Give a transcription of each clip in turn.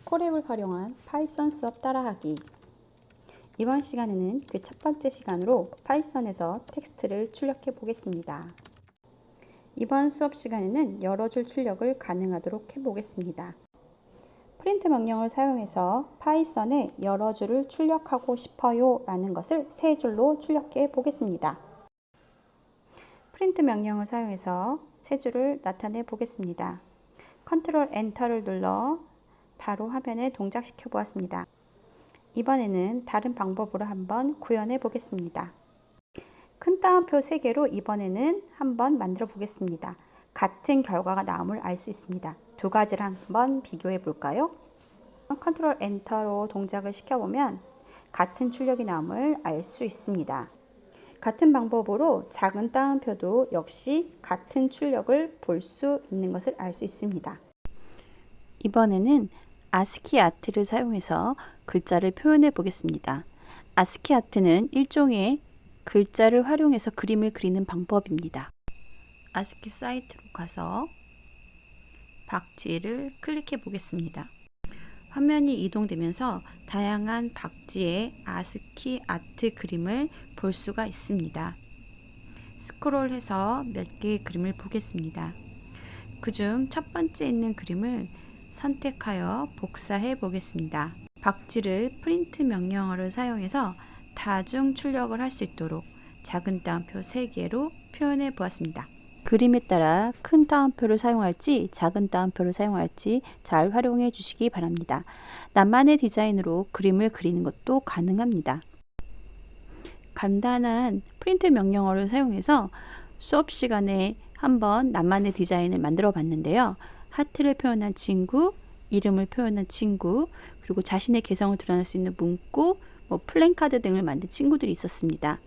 콜앱을 활용한 파이썬 수업 따라하기. 이번 시간에는 그 첫 번째 시간으로 파이썬에서 텍스트를 출력해 보겠습니다. 이번 수업 시간에는 여러 줄 출력을 가능하도록 해보겠습니다. 프린트 명령을 사용해서 파이썬에 여러 줄을 출력하고 싶어요 라는 것을 세 줄로 출력해 보겠습니다. 프린트 명령을 사용해서 세 줄을 나타내 보겠습니다. 컨트롤 엔터를 눌러 바로 화면에 동작시켜 보았습니다. 이번에는 다른 방법으로 한번 구현해 보겠습니다. 큰 따옴표 3개로 이번에는 한번 만들어 보겠습니다. 같은 결과가 나옴을 알 수 있습니다. 두 가지를 한번 비교해 볼까요? 컨트롤 엔터로 동작을 시켜보면 같은 출력이 나옴을 알 수 있습니다. 같은 방법으로 작은 따옴표도 역시 같은 출력을 볼 수 있는 것을 알 수 있습니다. 이번에는 아스키 아트를 사용해서 글자를 표현해 보겠습니다. 아스키 아트는 일종의 글자를 활용해서 그림을 그리는 방법입니다. 아스키 사이트로 가서 박지를 클릭해 보겠습니다. 화면이 이동되면서 다양한 박지의 아스키 아트 그림을 볼 수가 있습니다. 스크롤해서 몇 개의 그림을 보겠습니다. 그중 첫 번째 있는 그림을 선택하여 복사해 보겠습니다. 박지를 프린트 명령어를 사용해서 다중 출력을 할 수 있도록 작은 따옴표 3개로 표현해 보았습니다. 그림에 따라 큰 따옴표를 사용할지 작은 따옴표를 사용할지 잘 활용해 주시기 바랍니다. 나만의 디자인으로 그림을 그리는 것도 가능합니다. 간단한 프린트 명령어를 사용해서 수업 시간에 한번 나만의 디자인을 만들어 봤는데요. 하트를 표현한 친구, 이름을 표현한 친구, 그리고 자신의 개성을 드러낼 수 있는 문구, 플랜카드 등을 만든 친구들이 있었습니다.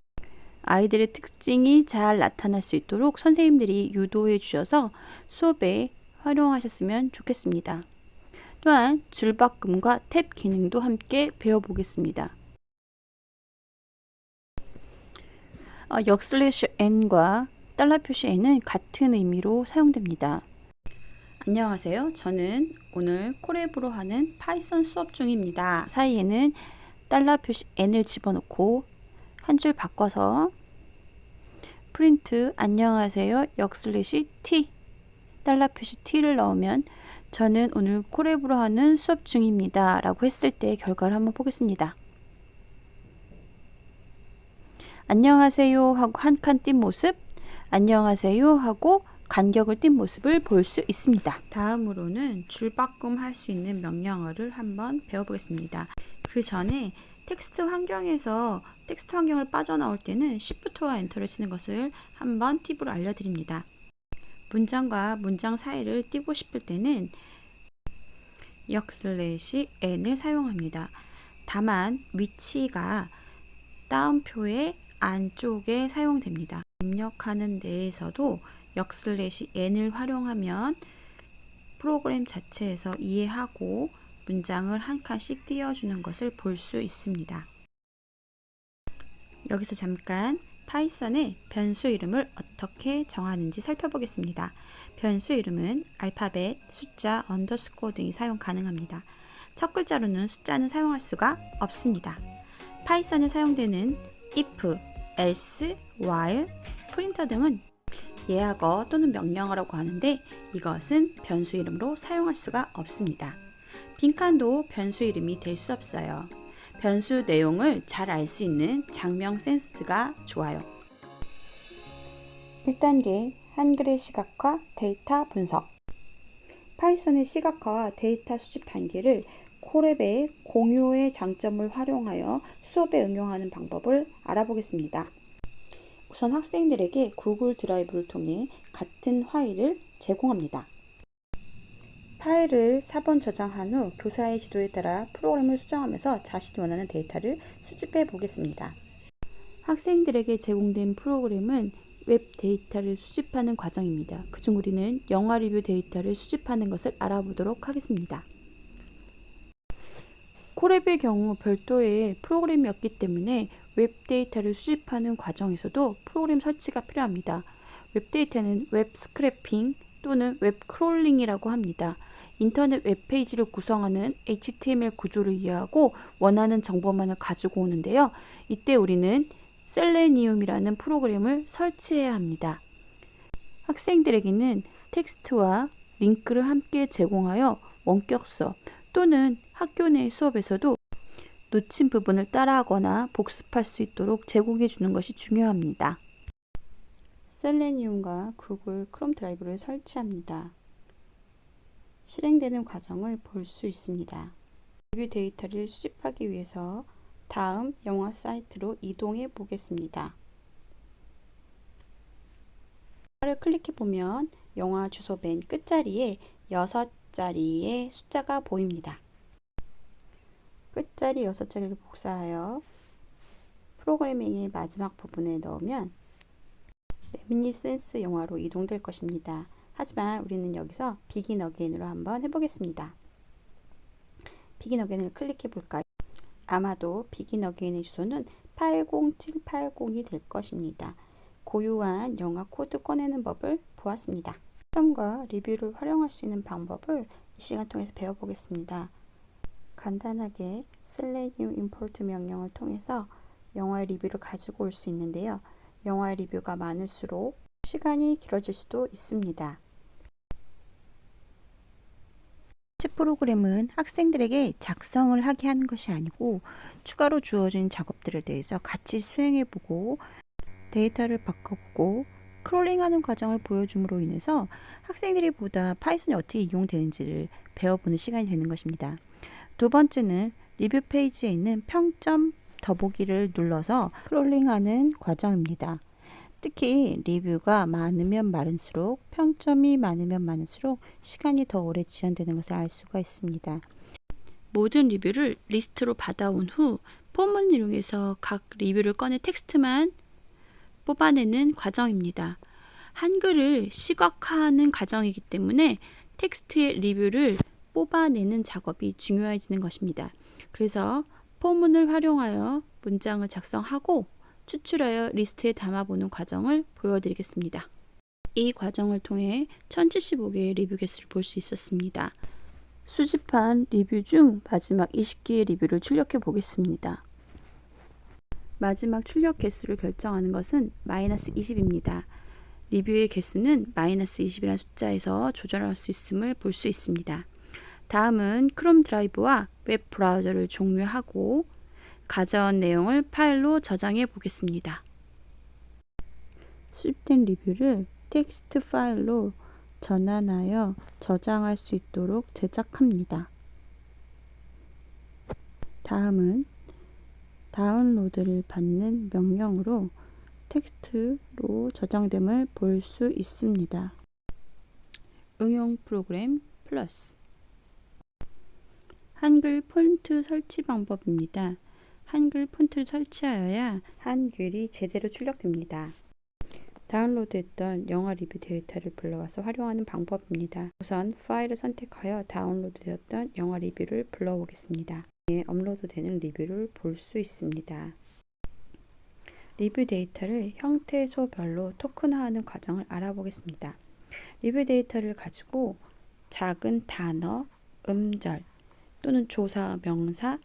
아이들의 특징이 잘 나타날 수 있도록 선생님들이 유도해 주셔서 수업에 활용하셨으면 좋겠습니다. 또한 줄바꿈과 탭 기능도 함께 배워보겠습니다. 역/n과 달러 표시 n은 같은 의미로 사용됩니다. 안녕하세요. 저는 오늘 콜앱으로 하는 파이썬 수업 중입니다. 사이에는 달러 표시 n을 집어넣고 한 줄 바꿔서 프린트 안녕하세요 역/t 달러 표시 t를 넣으면 저는 오늘 콜앱으로 하는 수업 중입니다 라고 했을 때 결과를 한번 보겠습니다. 안녕하세요 하고 한 칸 띈 모습, 안녕하세요 하고 간격을 띈 모습을 볼 수 있습니다. 다음으로는 줄바꿈 할 수 있는 명령어를 한번 배워보겠습니다. 그 전에 텍스트 환경에서 텍스트 환경을 빠져나올 때는 Shift와 엔터를 치는 것을 한번 팁으로 알려드립니다. 문장과 문장 사이를 띄고 싶을 때는 역/n을 사용합니다. 다만 위치가 따옴표의 안쪽에 사용됩니다. 입력하는 데에서도 역/n을 활용하면 프로그램 자체에서 이해하고 문장을 한 칸씩 띄워주는 것을 볼 수 있습니다. 여기서 잠깐 파이썬의 변수 이름을 어떻게 정하는지 살펴보겠습니다. 변수 이름은 알파벳, 숫자, 언더스코어 등이 사용 가능합니다. 첫 글자로는 숫자는 사용할 수가 없습니다. 파이썬에 사용되는 if, else, while, 프린터 등은 예약어 또는 명령어라고 하는데 이것은 변수 이름으로 사용할 수가 없습니다. 빈칸도 변수 이름이 될 수 없어요. 변수 내용을 잘 알 수 있는 장명 센스가 좋아요. 1단계 한글의 시각화, 데이터 분석. 파이썬의 시각화와 데이터 수집 단계를 콜앱의 공유의 장점을 활용하여 수업에 응용하는 방법을 알아보겠습니다. 우선 학생들에게 구글 드라이브를 통해 같은 파일을 제공합니다. 파일을 4번 저장한 후 교사의 지도에 따라 프로그램을 수정하면서 자신이 원하는 데이터를 수집해 보겠습니다. 학생들에게 제공된 프로그램은 웹 데이터를 수집하는 과정입니다. 그중 우리는 영화 리뷰 데이터를 수집하는 것을 알아보도록 하겠습니다. 콜앱의 경우 별도의 프로그램이 없기 때문에 웹 데이터를 수집하는 과정에서도 프로그램 설치가 필요합니다. 웹 데이터는 웹 스크래핑 또는 웹 크롤링이라고 합니다. 인터넷 웹페이지를 구성하는 HTML 구조를 이해하고 원하는 정보만을 가지고 오는데요. 이때 우리는 셀레니움이라는 프로그램을 설치해야 합니다. 학생들에게는 텍스트와 링크를 함께 제공하여 원격 수업 또는 학교 내 수업에서도 놓친 부분을 따라하거나 복습할 수 있도록 제공해 주는 것이 중요합니다. 셀레니움과 구글 크롬 드라이브를 설치합니다. 실행되는 과정을 볼 수 있습니다. 리뷰 데이터를 수집하기 위해서 다음 영화 사이트로 이동해 보겠습니다. 영화를 클릭해 보면 영화 주소 맨 끝자리에 6자리의 숫자가 보입니다. 끝자리 6자리를 복사하여 프로그래밍의 마지막 부분에 넣으면 레미니센스 영화로 이동될 것입니다. 하지만 우리는 여기서 비긴 어게인으로 한번 해보겠습니다. 비긴 어게인을 클릭해 볼까요? 아마도 비긴 어게인의 주소는 80780이 될 것입니다. 고유한 영화 코드 꺼내는 법을 보았습니다. 시점과 리뷰를 활용할 수 있는 방법을 이 시간 통해서 배워보겠습니다. 간단하게 selenium import 명령을 통해서 영화의 리뷰를 가지고 올 수 있는데요. 영화의 리뷰가 많을수록 시간이 길어질 수도 있습니다. 프로그램은 학생들에게 작성을 하게 하는 것이 아니고 추가로 주어진 작업들에 대해서 같이 수행해보고 데이터를 바꿔보고 크롤링하는 과정을 보여줌으로 인해서 학생들이 보다 파이썬이 어떻게 이용되는지를 배워보는 시간이 되는 것입니다. 두 번째는 리뷰 페이지에 있는 평점 더보기를 눌러서 크롤링하는 과정입니다. 특히 리뷰가 많으면 많을수록 평점이 많으면 많을수록 시간이 더 오래 지연되는 것을 알 수가 있습니다. 모든 리뷰를 리스트로 받아온 후 폼을 이용해서 각 리뷰를 꺼내 텍스트만 뽑아내는 과정입니다. 한글을 시각화하는 과정이기 때문에 텍스트의 리뷰를 뽑아내는 작업이 중요해지는 것입니다. 그래서 포문을 활용하여 문장을 작성하고 추출하여 리스트에 담아보는 과정을 보여드리겠습니다. 이 과정을 통해 1075개의 리뷰 개수를 볼 수 있었습니다. 수집한 리뷰 중 마지막 20개의 리뷰를 출력해 보겠습니다. 마지막 출력 개수를 결정하는 것은 -20입니다. 리뷰의 개수는 -20이라는 숫자에서 조절할 수 있음을 볼 수 있습니다. 다음은 크롬 드라이브와 웹 브라우저를 종료하고 가져온 내용을 파일로 저장해 보겠습니다. 수집된 리뷰를 텍스트 파일로 전환하여 저장할 수 있도록 제작합니다. 다음은 다운로드를 받는 명령으로 텍스트로 저장됨을 볼 수 있습니다. 응용 프로그램 플러스 한글 폰트 설치 방법입니다. 한글 폰트를 설치하여야 한글이 제대로 출력됩니다. 다운로드했던 영화 리뷰 데이터를 불러와서 활용하는 방법입니다. 우선 파일을 선택하여 다운로드되었던 영화 리뷰를 불러오겠습니다. 업로드되는 리뷰를 볼 수 있습니다. 리뷰 데이터를 형태소별로 토큰화하는 과정을 알아보겠습니다. 리뷰 데이터를 가지고 작은 단어, 음절 또는 조사, 명사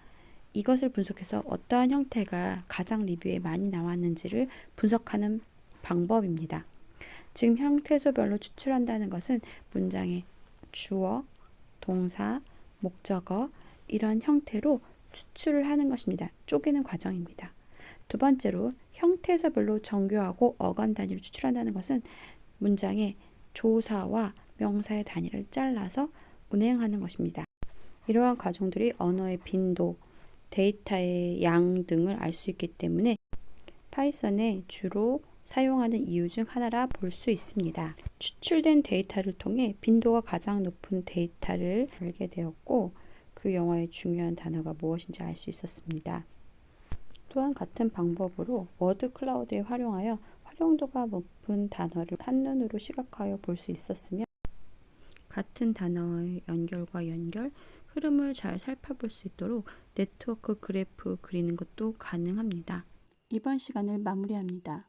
이것을 분석해서 어떠한 형태가 가장 리뷰에 많이 나왔는지를 분석하는 방법입니다. 지금 형태소별로 추출한다는 것은 문장의 주어, 동사, 목적어 이런 형태로 추출을 하는 것입니다. 쪼개는 과정입니다. 두 번째로 형태소별로 정교하고 어감 단위로 추출한다는 것은 문장의 조사와 명사의 단위를 잘라서 운행하는 것입니다. 이러한 과정들이 언어의 빈도, 데이터의 양 등을 알 수 있기 때문에 파이썬에 주로 사용하는 이유 중 하나라 볼 수 있습니다. 추출된 데이터를 통해 빈도가 가장 높은 데이터를 알게 되었고 그 영화의 중요한 단어가 무엇인지 알 수 있었습니다. 또한 같은 방법으로 워드 클라우드에 활용하여 활용도가 높은 단어를 한눈으로 시각화하여 볼 수 있었으며 같은 단어의 연결과 연결, 흐름을 잘 살펴볼 수 있도록 네트워크 그래프 그리는 것도 가능합니다. 이번 시간을 마무리합니다.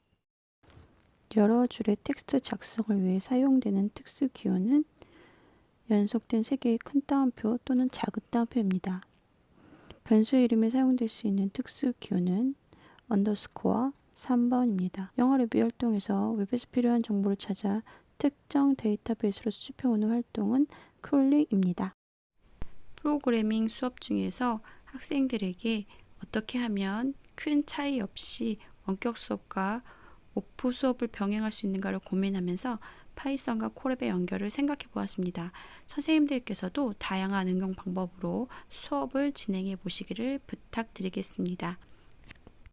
여러 줄의 텍스트 작성을 위해 사용되는 특수 기호는 연속된 3개의 큰 따옴표 또는 작은 따옴표입니다. 변수의 이름에 사용될 수 있는 특수 기호는 언더스코어 3번입니다. 영어 리뷰 활동에서 웹에서 필요한 정보를 찾아 특정 데이터베이스로 수집해오는 활동은 크롤링입니다. 프로그래밍 수업 중에서 학생들에게 어떻게 하면 큰 차이 없이 원격 수업과 오프 수업을 병행할 수 있는가를 고민하면서 파이썬과 콜앱의 연결을 생각해 보았습니다. 선생님들께서도 다양한 응용 방법으로 수업을 진행해 보시기를 부탁드리겠습니다.